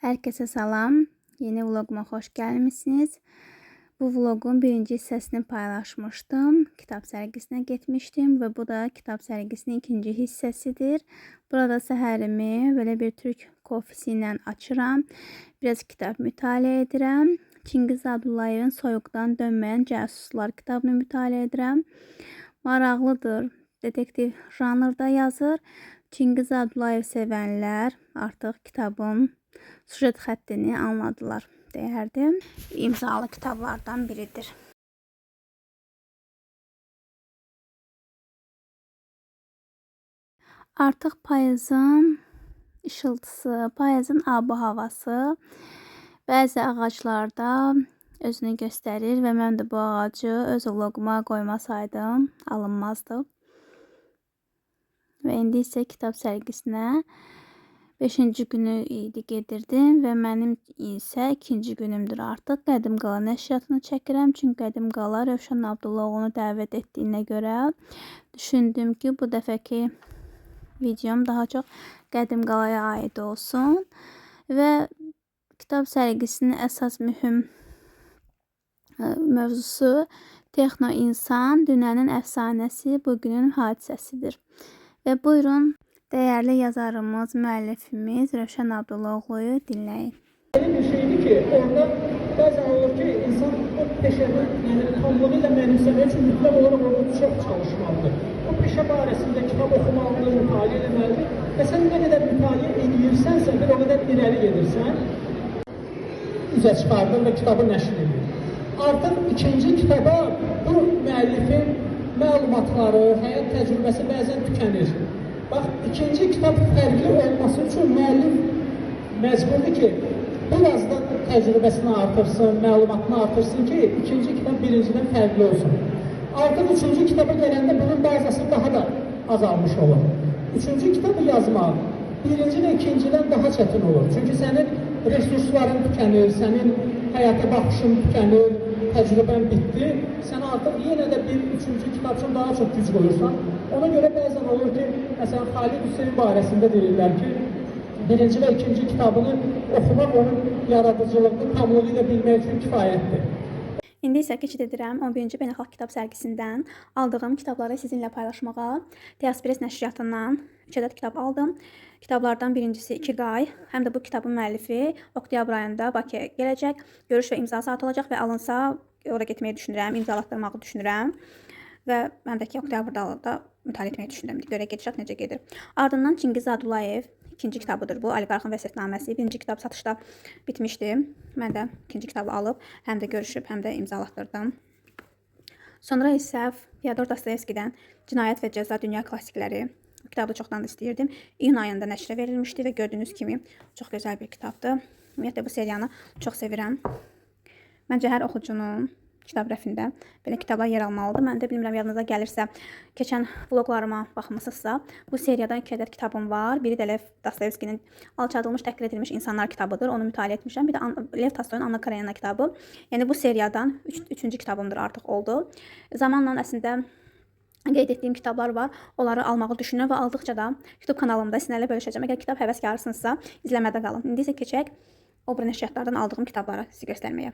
Herkese salam. Yeni vloguma xoş gəlmisiniz. Bu vlogun birinci hissəsini paylaşmışdım. Kitab sərgisinə getmişdim və bu da kitab sərgisinin ikinci hissəsidir. Burada səhərimi belə bir Türk kofisi ilə açıram. Biraz kitab mütaliə edirəm. Çingiz Abdullayevin Soyuqdan Dönməyən Cəsuslar kitabını mütaliə edirəm. Maraqlıdır. Detektiv janrda yazır. Çingiz Abdullayev sevənlər artıq kitabın süjet xəttini anladılar deyərdim. İmzalı kitablardan biridir. Artıq payızın işıltısı, payızın ab-havası bəzi ağaclarda özünü göstərir və mən də bu ağacı öz vloguma qoymasaydım alınmazdı. Və indi isə kitab sərgisinə 5-ci günü idi gedirdim və mənim isə 2-ci günümdür artıq. Qədim Qala nəşriyyatını çəkirəm. Çünki Qədim Qala Rövşən Abdullaoğlunu dəvət etdiyinə görə düşündüm ki, bu dəfəki videom daha çox Qədim Qalaya aid olsun. Və kitab sərgisinin əsas mühüm mövzusu texno insan, dünənin əfsanəsi, bugünün hadisəsidir. Və buyurun, dəyərli yazarımız, müəllifimiz Rövşən Abdullaoğlu'yu dinləyin. Bir şeydir ki, orada bəzən olur ki, insan o peşəni tamlığı ilə mənimsəmək üçün mütləq olaraq orada çox çalışmalıdır. O peşə barəsində kitab oxumalıdır, mütaliə etməlidir. Və sən nə qədər mütaliə edirsənsə, bir o qədər irəli gedirsən, üzə çıxardır və kitabı nəşr edir. Artıq ikinci kitaba bu müəllifin məlumatları, həyat təcrübəsi bəzən tükənir. Bax, ikinci kitab fərqli olması üçün müəllif məcburdur ki, biraz da təcrübəsini artırsın, məlumatını artırsın ki, ikinci kitab birincidən fərqli olsun. Artıq üçüncü kitaba gələndə bunun bazası daha da azalmış olur. Üçüncü kitabı yazmaq birinci və ikincidən daha çətin olur. Çünki sənin resursların tükənir, sənin həyata baxışın tükənir, təcrübən bitdi. Sən artıq yenə də bir üçüncü kitab üçün daha çox güc qoyursan. Ona görə bəzən olur ki, məsələn, Xalid Hüseyin barəsində deyirlər ki, birinci və ikinci kitabını oxumaq onun yaradıcılığını tamlığı ilə bilmək üçün kifayətdir. İndi isə keçid edirəm 11-ci Beynəlxalq Kitab sərgisindən aldığım kitabları sizinlə paylaşmağa. Diaspres nəşriyyatından 3 ədəd kitab aldım. Kitablardan birincisi İkiqay. Həm də bu kitabın müəllifi oktyabr ayında Bakıya gələcək. Görüş və imza saat olacaq və alınsa oraya getməyi düşünürəm, imzalatdırmağı düşünürəm. Və mən də ki, oktyabrda da mütaliə etməyi düşünürəm. Görə gedişat necə gedir. Ardından Çingiz Abdullayev. İkinci kitabıdır bu. Oliqarxın vəsiyyətnaməsi. Birinci kitab satışda bitmişdi. Mən də ikinci kitabı alıb, həm də görüşüb, həm də imzalatdırdım. Sonra isə Fyodor Dostoyevskidən Cinayət və Cəza Dünya Klassikləri. Bu kitabı çoxdan da istəyirdim. İyun ayında nəşrə verilmişdi və gördüyünüz kimi çox gözəl bir kitabdır. Ümumiyyətlə bu seriyanı çox sevirəm. Məncə hər oxucunun kitab rəfində belə kitablar yer almalıdır. Mən də bilmirəm, yadınıza gəlirsə, keçən vloglarıma baxmısınızsa, bu seriyadan 2 ədəd kitabım var. Biri də Lev Dostoyevskinin Alçadılmış, təhqir edilmiş insanlar kitabıdır. Onu mütaliə etmişəm. Bir də Lev Tolstoyun Anna Karenina kitabı. Yəni bu seriyadan 3-cü kitabımdır artıq oldu. Zamanla əslində qeyd etdiyim kitablar var. Onları almağı düşünürəm və aldıqca da YouTube kanalımda sizinlə bölüşəcəm. Əgər kitab həvəskarısınızsa, izləmədə qalın. İndi isə keçək Obra nəşriyyatlardan aldığım kitabları sizə göstərməyə.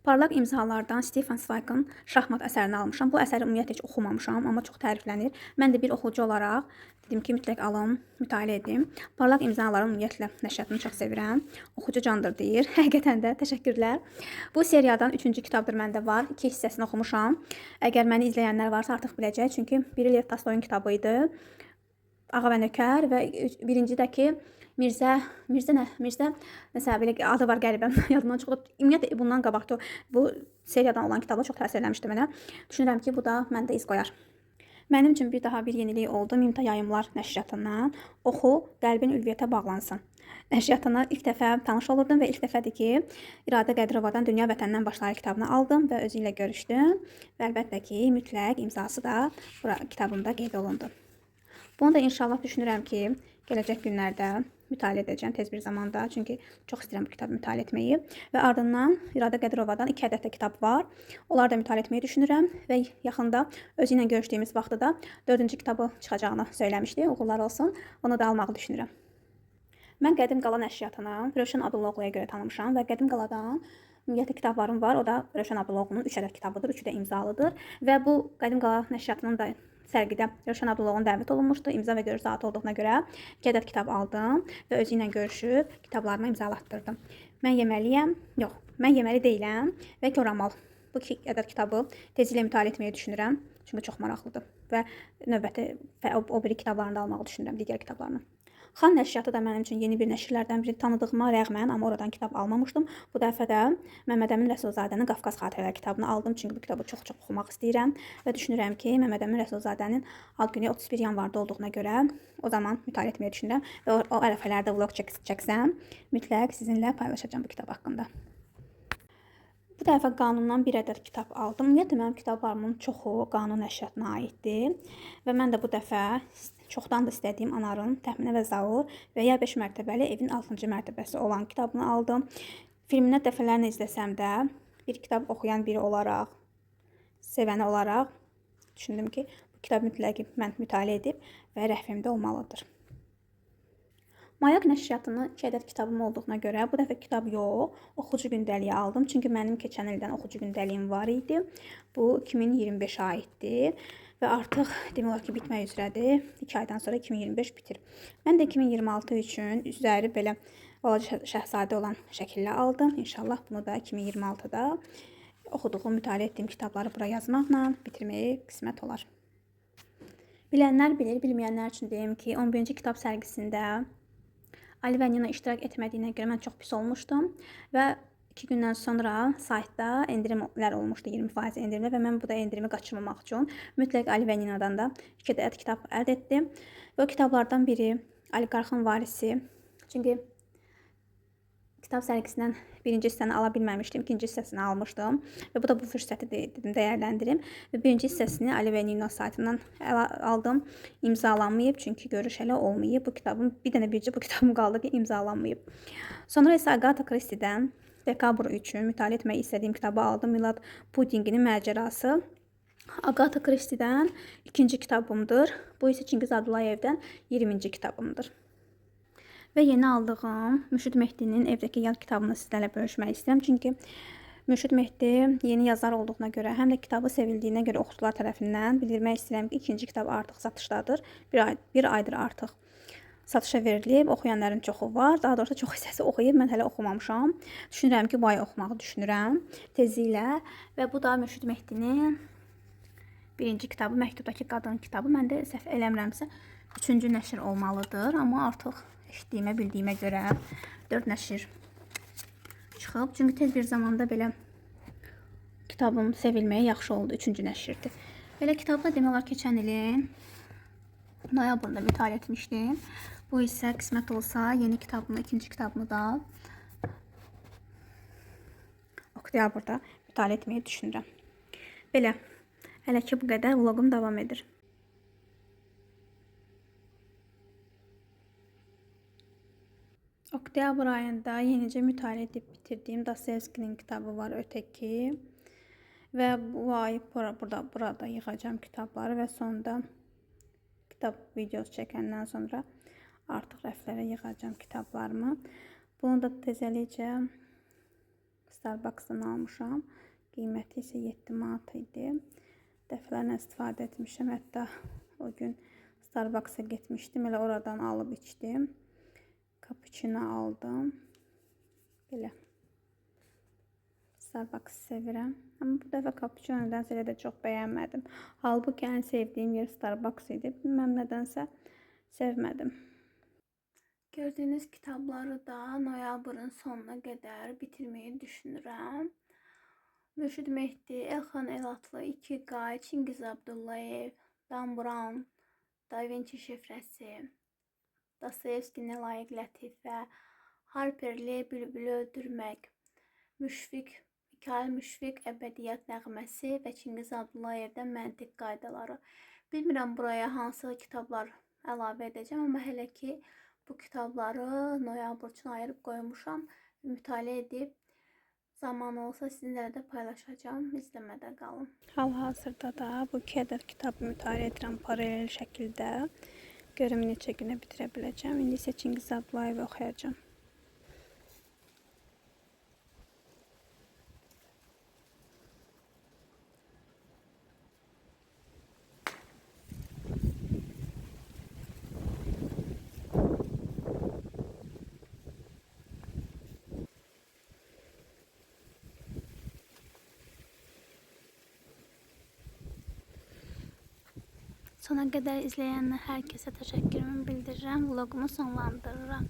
Parlaq imzalardan Stefan Zweig'ın Şahmat əsərini almışam. Bu əsəri ümumiyyətlə heç oxumamışam, amma çox təriflənir. Mən də bir oxucu olaraq dedim ki, mütləq alım, mütaliə edim. Parlaq imzaların ümumiyyətlə nəşriyyatını çox sevirəm. Oxucu candır deyir. Həqiqətən də təşəkkürlər. Bu seriyadan 3-cü kitabdır məndə var. 2 hissəsini oxumuşam. Əgər məni izləyənlər varsa artıq biləcək. Çünki biri Lev Tolstoyun kitabı idi. Ağa və Nökər və birincidəki Mirzə nəsə belə adı var qəribə, yadımdan çıxıb. Ümumiyyətlə bundan qabaq bu seriyadan olan kitablar çox təsir eləmişdi mənə. Düşünürəm ki, bu da məndə iz qoyar. Mənim üçün bir daha bir yenilik oldu. Mimta Yayımlar nəşriyyatından Oxu, qəlbin ülviyyətə bağlansın nəşriyyatına ilk dəfə tanış olurdum və ilk dəfədir ki, İradə Qədirovadan Dünya Vətəndən Başlayır kitabını aldım və özü ilə görüşdüm. Və əlbəttə ki, mütləq imzası da kitabımda qeyd olundu. Bunu da inşallah düşünürəm ki, gələcək günlərdə mütaliə edəcəm tez bir zamanda. Çünki çox istəyirəm bu kitabı mütaliə etməyi. Və ardından İradə Qədirovadan 2 ədəd də kitab var. Onları da mütaliə etməyi düşünürəm. Və yaxında özü ilə görüşdüyümüz vaxtda da 4-cü kitabı çıxacağını söyləmişdi. Uğurlar olsun. Onu da almağı düşünürəm. Mən Qədim Qala nəşriyyatını Rövşən Abdullaoğlu'ya görə tanımışam və Qədim Qaladan ümumiyyətlə kitablarım var. O da Rövşən Abdullaoğlu'nun 3 ədəd kitabıdır, üçü də imzalıdır və bu Qədim Qala nəşriyyatının da sərgidə Rövşən Abdullaoğlu'na dəvət olunmuşdu. İmza və görüş saatı olduğuna görə 2 ədəd kitab aldım və özü ilə görüşüb kitablarımı imzalatdırdım. Mən yeməliyəm, yox, mən yeməli deyiləm və Koramal. Bu 2 ədəd kitabı tezliklə mütaliə etməyi düşünürəm. Çünki çox maraqlıdır və növbəti o biri kitablarını da almağı düşünürəm, digər kitablarını. Xan nəşriyyatı da mənim üçün yeni bir nəşrlərdən biri, tanıdığıma rəğmən, amma oradan kitab almamışdım. Bu dəfə də Məmməd Əmin Rəsulzadənin Qafqaz Xatirələri kitabını aldım. Çünki bu kitabı çox oxumaq istəyirəm və düşünürəm ki, Məmməd Əmin Rəsulzadənin ad günü 31 yanvarda olduğuna görə o zaman mütaliə etməyi düşünürəm və o ərəfələrdə vlog çəksəm, mütləq sizinlə paylaşacağam bu kitab haqqında. Bu dəfə Qanundan bir ədəd kitab aldım. Ümumiyyətlə mənim kitablarımın çoxu Qanun nəşriyyatına aiddir və mən də bu dəfə çoxdan da istədiyim Anarın Təxminə və Zaur və ya 5 mərtəbəli evin 6-cı mərtəbəsi olan kitabını aldım. Filminə dəfələrlə izləsəm də bir kitab oxuyan biri olaraq, sevəni olaraq düşündüm ki, bu kitab mütləq mən mütaliə edib və rəhbimdə olmalıdır. Mayaq nəşriyyatının 2 ədəd kitabım olduğuna görə bu dəfə kitab yox, oxucu gündəliyi aldım. Çünki mənim keçən ildən oxucu gündəliyim var idi. Bu 2025-ə aiddir və artıq demək olar ki, bitmək üzrədir. 2 aydan sonra 2025 bitir. Mən də 2026 üçün üzəri belə balaca şəhzadə olan şəkillə aldım. İnşallah bunu da 2026-da oxuduğum, mütaliə etdiyim kitabları bura yazmaqla bitirməyi qismət olar. Bilənlər bilir, bilməyənlər üçün deyim ki, 11-ci kitab sərgisində Ali və Nina iştirak etmədiyinə görə mən çox pis olmuşdum və 2 gündən sonra saytda endirimlər olmuşdu, 20% endirimlər və mən bu da endirimi qaçırmamaq üçün mütləq Ali və Ninadan da 2 ədəd kitab əldə etdim. Və o kitablardan biri Oliqarxın Varisi. Çünki kitab sərgisindən birinci hissəni ala bilməmişdim, ikinci hissəsini almışdım və bu da bu fürsəti dedim dəyərləndirim və birinci hissəsini Ali və Nina saytından aldım. İmzalanmayıb, çünki görüş hələ olmayıb. Bu kitabın bir dənə bircə bu kitabım qaldı ki, imzalanmayıb. Sonra isə Agatha Christie'dən dekabr üçün mütaliə etmək istədiyim kitabı aldım. Milad Pudinginin Macərası. Agatha Christie'dən ikinci kitabımdır. Bu isə Çingiz Abdullayevdən 20-ci kitabımdır. Və yeni aldığım Mürşid Mehdinin Evdəki Yad kitabını sizlərlə bölüşmək istəyirəm. Çünki Mürşid Mehdi yeni yazar olduğuna görə, həm də kitabı sevildiyinə görə oxucular tərəfindən bildirmək istəyirəm ki, ikinci kitab artıq satışdadır. Bir aydır artıq satışa verilib, oxuyanların çoxu var. Daha doğrusu çox hissəsi oxuyub, mən hələ oxumamışam. Düşünürəm ki, bu ay oxumağı düşünürəm tezliklə. Və bu da Mürşid Mehdinin birinci kitabı, Məktubdakı Qadın kitabı. Mən də səhv eləmirəmsə 3-cü nəşr olmalıdır, amma artıq eşitdiyimə, bildiyimə görə 4 nəşr çıxıb. Çünki tez bir zamanda belə kitabım sevilməyə yaxşı oldu, 3-cü nəşrdir. Belə kitabda demək olar keçən ilin noyabrında mütaliə etmişdim. Bu isə qismət olsa yeni kitabımı, ikinci kitabımı da oktyabrda mütaliə etməyi düşünürəm. Belə, hələ ki bu qədər, vlogum davam edir. Oktyabr ayında yenicə mütaliə edib bitirdiyim Dostoyevskinin kitabı var, Öteki. Və bu ay burada yığacağım kitabları və sonunda kitab videosu çəkəndən sonra artıq rəflərə yığacağım kitablarımı. Bunu da tezəlikcə Starbucks'dan almışam. Qiyməti isə 7 manat idi. Dəfələrlə istifadə etmişəm. Hətta o gün Starbucks'a getmişdim. Elə oradan alıb içdim. Cappuccino aldım. Belə. Starbucks'ı sevirəm. Amma bu dəfə cappuccino nədənsə elə də çox bəyənmədim. Halbuki ən sevdiyim yer Starbucks idi. Bilməm nədənsə sevmədim. Gördüyünüz kitabları da noyabrın sonuna qədər bitirməyi düşünürəm. Mürşid Mehdi, Elxan Elatlı, İkiqay, Çingiz Abdullayev, Dan Brown, Da Vinci şifrəsi, Dostoyevskinin Layiq Lətifə, Harperli Bülbülü öldürmək, Mikayıl Müşfiq Əbədiyyat nəğməsi və Çingiz Abdullayevdən Məntiq qaydaları. Bilmirəm buraya hansı kitablar əlavə edəcəm, amma hələ ki bu kitabları noyabr üçün ayırıb qoymuşam. Mütaliə edib zaman olsa sizinlə də paylaşacağım. İzləmədə qalın. Hal-hazırda da bu 2 ədəd kitabı mütaliə edirəm paralel şəkildə. Görüm neçə günə bitirə biləcəm. İndi isə Çingiz Abdullayevi oxuyacağam. Sona qədər izləyənlər hər kəsə təşəkkürümü bildirirəm. Vlogumu sonlandırıram.